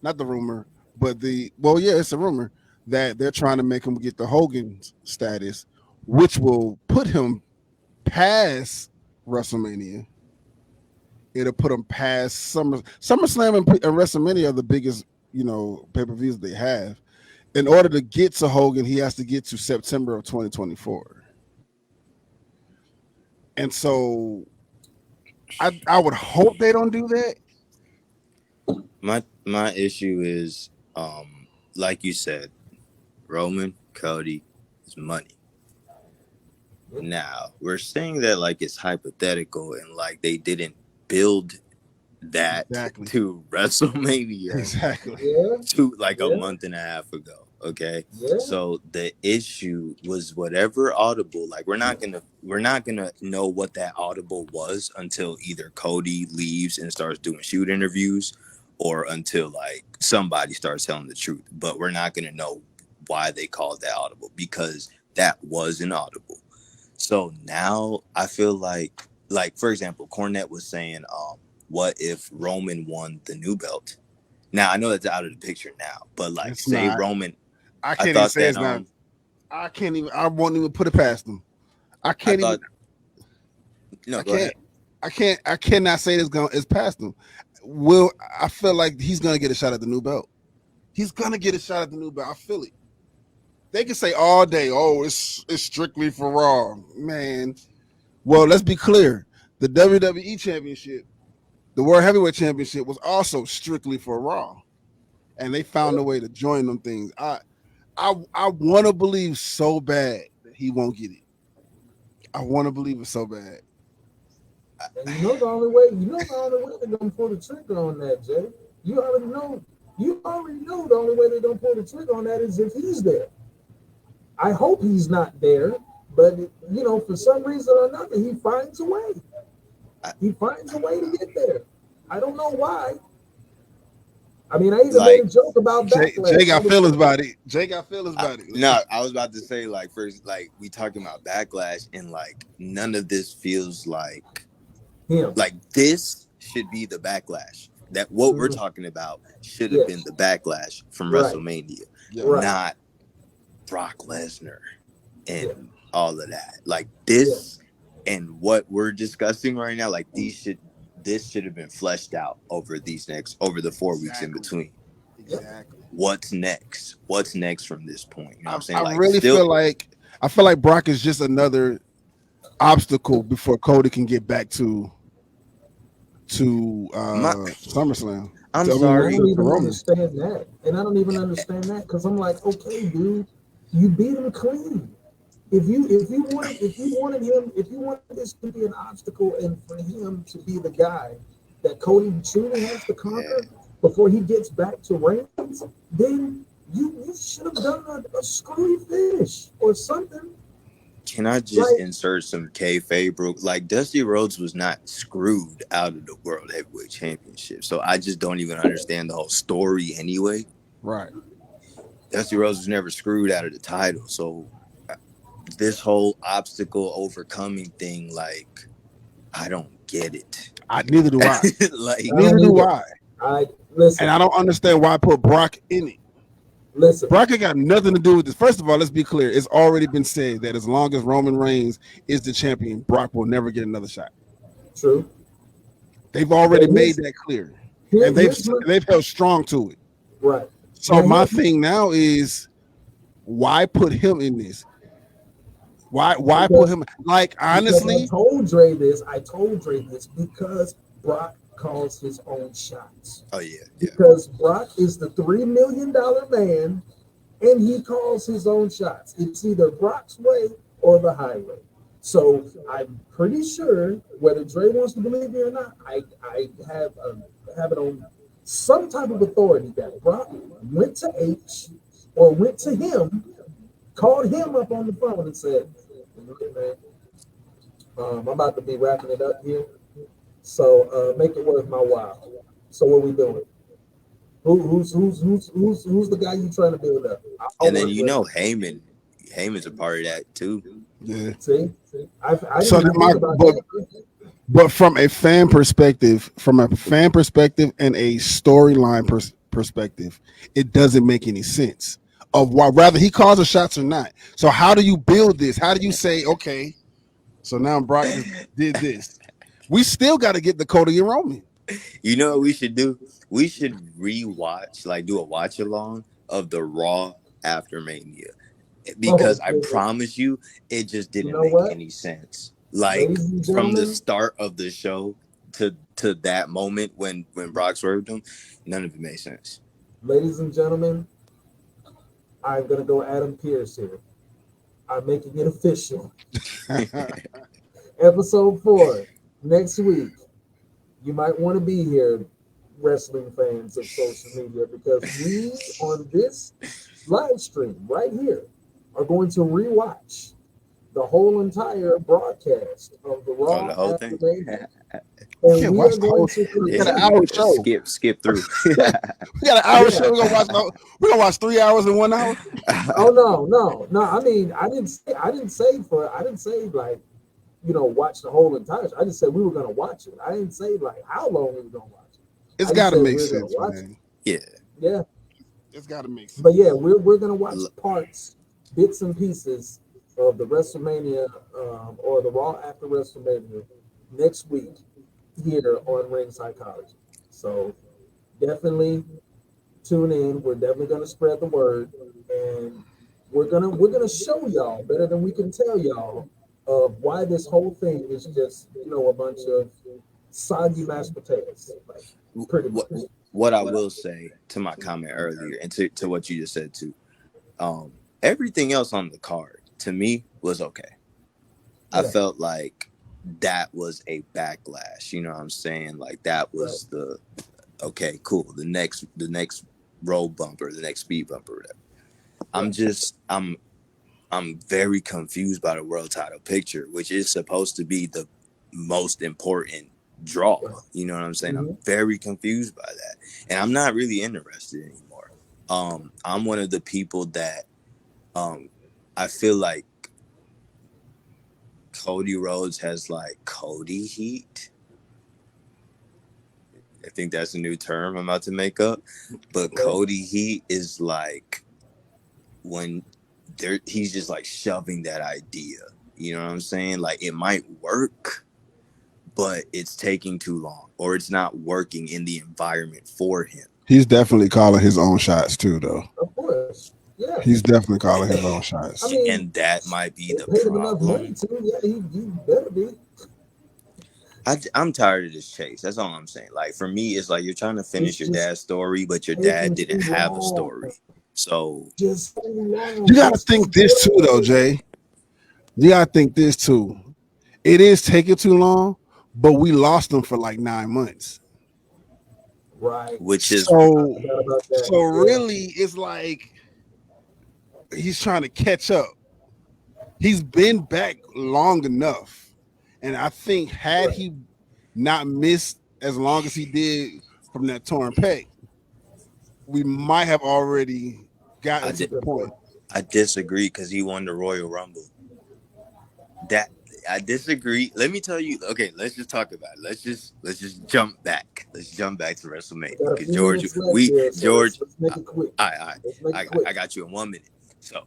not the rumor, but it's a rumor that they're trying to make him get the Hogan status, which will put him past WrestleMania. It'll put him past SummerSlam and WrestleMania are the biggest, pay-per-views they have. In order to get to Hogan, he has to get to September of 2024. And so I would hope they don't do that. My issue is, like you said, Roman, Cody is money. Now we're saying that like it's hypothetical and like they didn't build that to WrestleMania to like a month and a half ago. Okay. Yeah. So the issue was whatever audible, like we're not gonna know what that audible was until either Cody leaves and starts doing shoot interviews or until like somebody starts telling the truth. But we're not gonna know why they called that audible because that was an audible. So now I feel like for example, Cornette was saying, what if Roman won the new belt? Now I know that's out of the picture now, but like it's say not. Roman, I can't even say it's not. I can't even. I won't even put it past them. I can't even. No, go ahead. I cannot say it's past them. I feel like he's gonna get a shot at the new belt. He's gonna get a shot at the new belt. I feel it. They can say all day, "Oh, it's strictly for Raw," man. Well, let's be clear. The WWE Championship, the World Heavyweight Championship, was also strictly for Raw, and they found a way to join them things. I want to believe so bad that he won't get it. I want to believe it so bad. And the only way they're gonna pull the trigger on that, Jay. You already know the only way they're gonna pull the trigger on that is if he's there. I hope he's not there, but for some reason or another, he finds a way. He finds a way to get there. I don't know why. I mean, I even made a joke about Backlash. Jay got feelings about it. Jay got feelings about it. No, I was about to say, like, first, like, we talking about Backlash, and like, none of this feels like him. Like, this should be the Backlash. That what we're talking about should have been the Backlash from WrestleMania, not Brock Lesnar and all of that. Like this and what we're discussing right now, like this should have been fleshed out over the 4 weeks in between. Exactly. What's next? What's next from this point? You know what I'm saying? I feel like Brock is just another obstacle before Cody can get back to to My, SummerSlam. I'm I mean, I sorry. don't to even Roman. understand that, and I don't even understand that because I'm like, okay, dude, you beat him clean. If you wanted this to be an obstacle and for him to be the guy that Cody truly has to Yeah. conquer before he gets back to Reigns, then you should have done a screwy finish or something. Can I just Like, insert some kayfabe, bro? Like Dusty Rhodes was not screwed out of the World Heavyweight Championship, so I just don't even understand the whole story anyway. Right. Dusty Rhodes was never screwed out of the title, so this whole obstacle overcoming thing, like, I don't get it. Neither do I. Like, I Neither don't do either. I. I And listen, I don't understand why I put Brock in it. listen. Brock ain't got nothing to do with this. First of all, let's be clear. It's already been said that as long as Roman Reigns is the champion, Brock will never get another shot. True. They've already But made that clear. Here- And they've here's my- held strong to it. right. So Now, my here's- thing now is why put him in this? Why Because- put him like Because honestly? I told Dre this because Brock calls his own shots. oh yeah, yeah. Because Brock is the $3 million man and he calls his own shots. It's either Brock's way or the highway. So I'm pretty sure, whether Dre wants to believe me or not, I have it on some type of authority that Brock went to H or went to him, called him up on the phone and said, "Look, man, I'm about to be wrapping it up here, so make it worth my while. So what we doing? Who's the guy you trying to build up?" And then you know Heyman's a part of that too. Yeah. See, I So didn't even think about that. But from a fan perspective and a storyline perspective, it doesn't make any sense of why rather he calls the shots or not. So how do you build this? How do you say, okay, so now Brock just did this? We still got to get the Cody and Roman. You know what we should do? We should rewatch, like do a watch along of the Raw after Mania. Because I promise you, it just didn't make any sense. Like Ladies and from the gentlemen, start of the show to that moment when Brock swerved him, none of it made sense. ladies and gentlemen, I'm gonna go Adam Pearce here. I'm making it official. Episode 4 next week. You might want to be here, wrestling fans of social media, because we on this live stream right here are going to rewatch the whole entire broadcast of the Raw the whole after thing. Mania. Can't And we watch are the going whole to thing. We Yeah, got an hour show. skip through. We got an hour show. We're gonna watch 3 hours in 1 hour. Oh no. I mean, I didn't say like, watch the whole entire. I just said we were gonna watch it. I didn't say like how long we were gonna watch it. It's I got to said make we're gonna sense, watch man. Yeah, It's got to make sense. but yeah, we're gonna watch parts, bits and pieces of the WrestleMania or the Raw after WrestleMania next week here on Ring Psychology. So definitely tune in. We're definitely gonna spread the word, and we're gonna show y'all better than we can tell y'all of why this whole thing is just a bunch of soggy mashed potatoes. Like, pretty much. What I will say to my comment earlier and to what you just said too, everything else on the card to me was okay. I felt like that was a backlash. You know what I'm saying? Like that was the okay, cool. The next road bumper, the next speed bumper, whatever. I'm very confused by the world title picture, which is supposed to be the most important draw. You know what I'm saying? I'm very confused by that. And I'm not really interested anymore. I'm one of the people that I feel like Cody Rhodes has like Cody heat. I think that's a new term I'm about to make up. But Cody heat is like when he's just like shoving that idea. You know what I'm saying? Like it might work, but it's taking too long, or it's not working in the environment for him. He's definitely calling his own shots too, though. Of course, yeah. He's definitely calling his own shots. I mean, and that might be the paid him enough money problem. to. Yeah, he better be. I'm tired of this chase. That's all I'm saying. Like for me, it's like you're trying to finish your just dad's story, but your dad taking didn't too have a long. story. So Just too long. You gotta Just think this too, though, Jay. You gotta think this too. It is taking too long, but we lost them for like 9 months. right. which is I So, forgot about that. so Yeah. really, it's like he's trying to catch up. He's been back long enough, and I think had Right. he not missed as long as he did from that torn pec, we might have already gotten I to did the point. I disagree because he won the Royal Rumble. That I disagree. Let me tell you. Okay, let's just talk about it. Let's just jump back. Let's jump back to We WrestleMania got a because few George, minutes left here, so George. let's make it quick. I Let's make it quick. I got you in 1 minute. So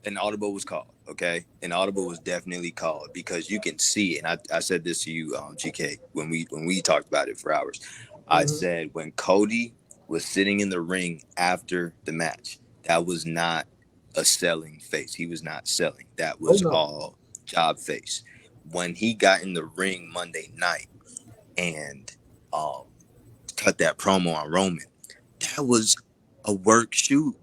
an audible was called. Okay, an audible was definitely called because you can see, and I said this to you, GK, when we talked about it for hours. I Mhm. said when Cody was sitting in the ring after the match, that was not a selling face. He was not selling. That was no. all job face. When he got in the ring Monday night and cut that promo on Roman, that was a work shoot.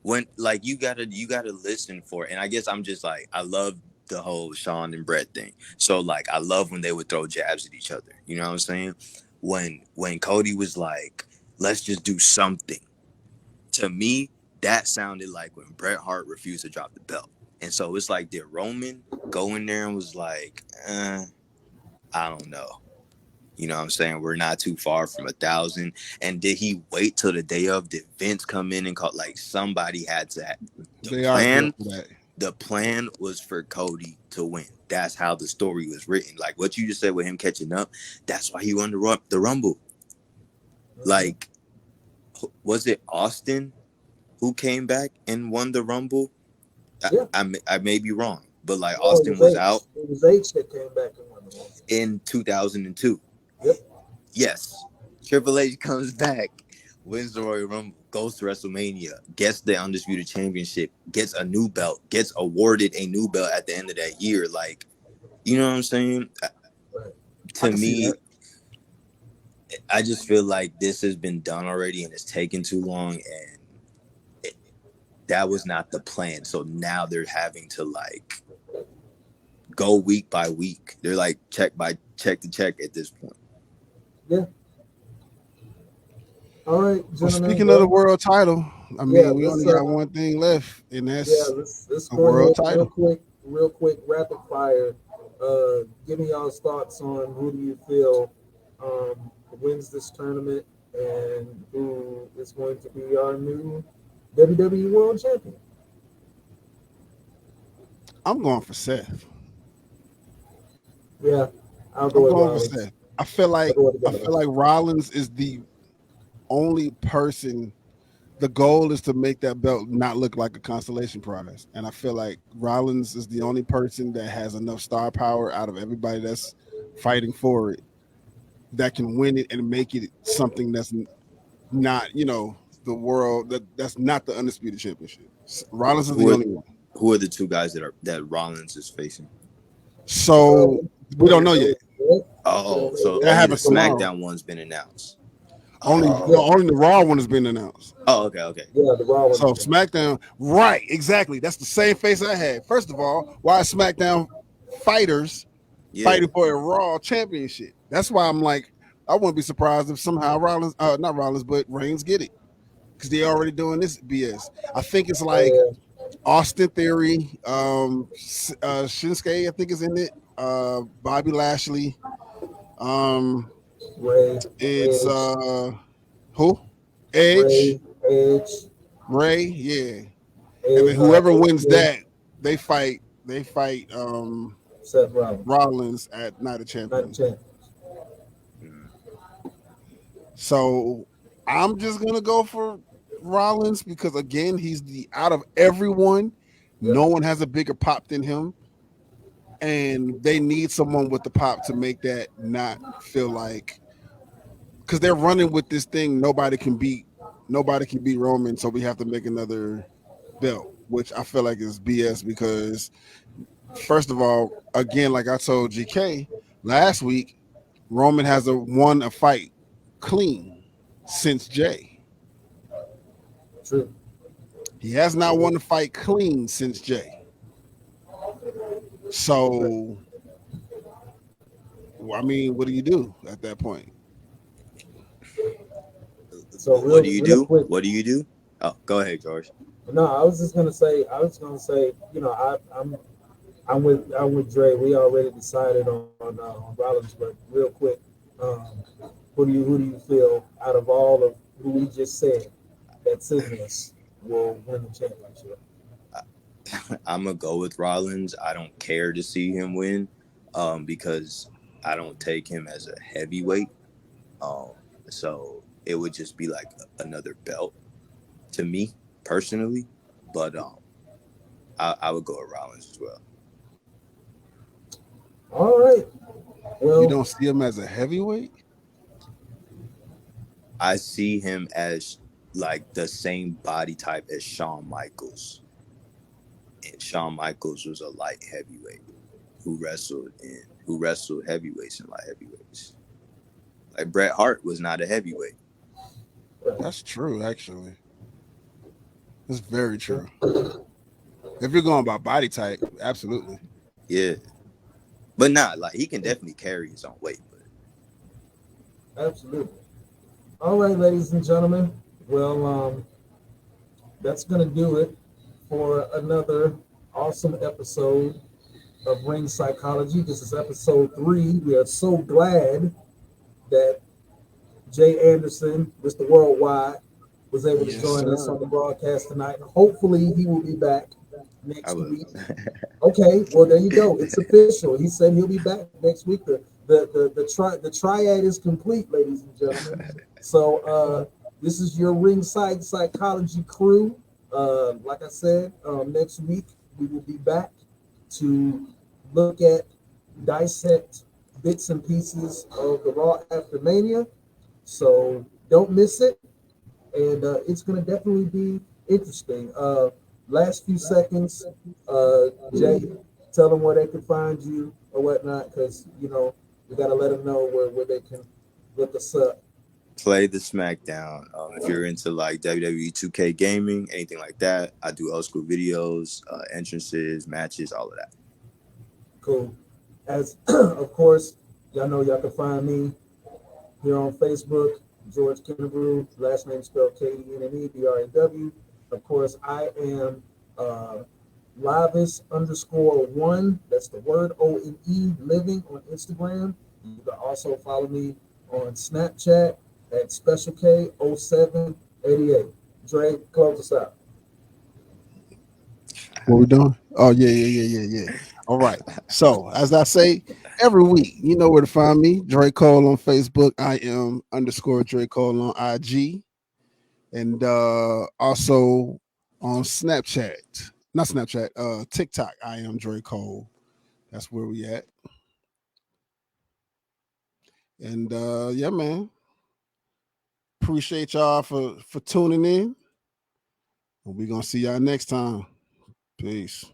When like you gotta listen for it. And I guess I'm just like I love the whole Sean and Brett thing. So like I love when they would throw jabs at each other. You know what I'm saying? When Cody was like, let's just do something. To me, that sounded like when Bret Hart refused to drop the belt. And so it's like, did Roman go in there and was like, I don't know. You know what I'm saying? We're not too far from 1,000. And did he wait till the day of? Did Vince come in and call? Like somebody had to. The plan was for Cody to win. That's how the story was written. Like what you just said with him catching up. That's why he won the Rumble. Mhm. Like, was it Austin who came back and won the Rumble? Yeah. I may be wrong, but like No, Austin was out It was H that came back and won the Rumble. in 2002. Yep. Yes. Triple H comes back, wins the Royal Rumble, goes to WrestleMania, gets the Undisputed Championship, gets a new belt, gets awarded a new belt at the end of that year. Like, you know what I'm saying? Right. To me, I just feel like this has been done already and it's taken too long, and that was not the plan. So now they're having to like go week by week. They're like check to check at this point. Yeah. All right, Well, gentlemen. speaking of the world title, I mean, Yeah, we let's, only got one thing left, and that's let's a go world ahead title. real quick, rapid fire. Give me y'all's thoughts on who do you feel wins this tournament and who is going to be our new WWE World Champion. I'm going for Seth. Yeah, I'll I'm go with going for Rollins. Seth. I feel like Rollins is the only person. The goal is to make that belt not look like a consolation prize, and I feel like Rollins is the only person that has enough star power out of everybody that's fighting for it that can win it and make it something that's not, the world that's not the Undisputed Championship. Rollins is the only one. Who are the two guys that Rollins is facing? So we don't know yet. Oh, so that only the SmackDown tomorrow. One's been announced. Only the Raw one has been announced. Oh, okay. Yeah, the Raw one. So SmackDown, right? Exactly. That's the same face I had. First of all, why is SmackDown fighters fighting for a Raw championship? That's why I'm like, I wouldn't be surprised if somehow not Rollins, but Reigns get it because they're already doing this BS. I think it's like Austin Theory, Shinsuke, I think is in it. Bobby Lashley. Ray. It's who? Edge. Ray, yeah. And then whoever wins that, they fight Seth Rollins at Night of Champions. So I'm just gonna go for Rollins because again, he's out of everyone, no one has a bigger pop than him. And they need someone with the pop to make that not feel like, because they're running with this thing nobody can beat Roman, so we have to make another belt, which I feel like is BS because first of all, again, like I told GK last week, Roman hasn't won a fight clean since Jay. True. He has not won a fight clean since Jay. So, I mean, what do you do at that point? So What do you real do? quick. What do you do? Oh, go ahead, George. No, I was gonna say, you know, I'm with Dre. We already decided on Rollins, but real quick, um, who do you feel out of all of who we just said that's in this will win the championship? I'm gonna go with Rollins. I don't care to see him win, because I don't take him as a heavyweight. Um, so it would just be like another belt to me personally. But I would go with Rollins as well. All right. You Well, don't see him as a heavyweight? I see him as like the same body type as Shawn Michaels, and Shawn Michaels was a light heavyweight who wrestled heavyweights and light heavyweights. Like Bret Hart was not a heavyweight. That's true, actually. That's very true. If you're going by body type, absolutely. Yeah, but not like he can definitely carry his own weight. But absolutely. All right, ladies and gentlemen. Well, that's gonna do it for another awesome episode of Ring Psychology. This is episode 3. We are so glad that Jay Anderson, Mr. Worldwide, was able to join us on the broadcast tonight. Hopefully, he will be back next week. Okay, well there you go. It's official. He said he'll be back next week. The triad is complete, ladies and gentlemen. So this is your Ringside Psychology crew. Like I said, next week we will be back to look at, dissect bits and pieces of the Raw after Mania. So don't miss it, and it's going to definitely be interesting. Last few seconds, Jay, tell them where they can find you or whatnot, because you know we got to let them know where they can look us up. Play the SmackDown. If you're into like WWE 2K gaming, anything like that, I do old school videos, entrances, matches, all of that. Cool. As of course, y'all know y'all can find me here on Facebook, George Kennebrew, last name spelled KENNEBRAW. Of course, I am Livis_1. That's the word ONE living on Instagram. You can also follow me on Snapchat at Special K0788. Dre, close us out. What we doing? Oh, yeah. All right. So, as I say every week, you know where to find me. Dre Cole on Facebook. I am _Dre Cole on IG. And also on Snapchat. Not Snapchat, TikTok. I am Dre Cole. That's where we at. And yeah, man. Appreciate y'all for tuning in. And we're gonna see y'all next time. Peace.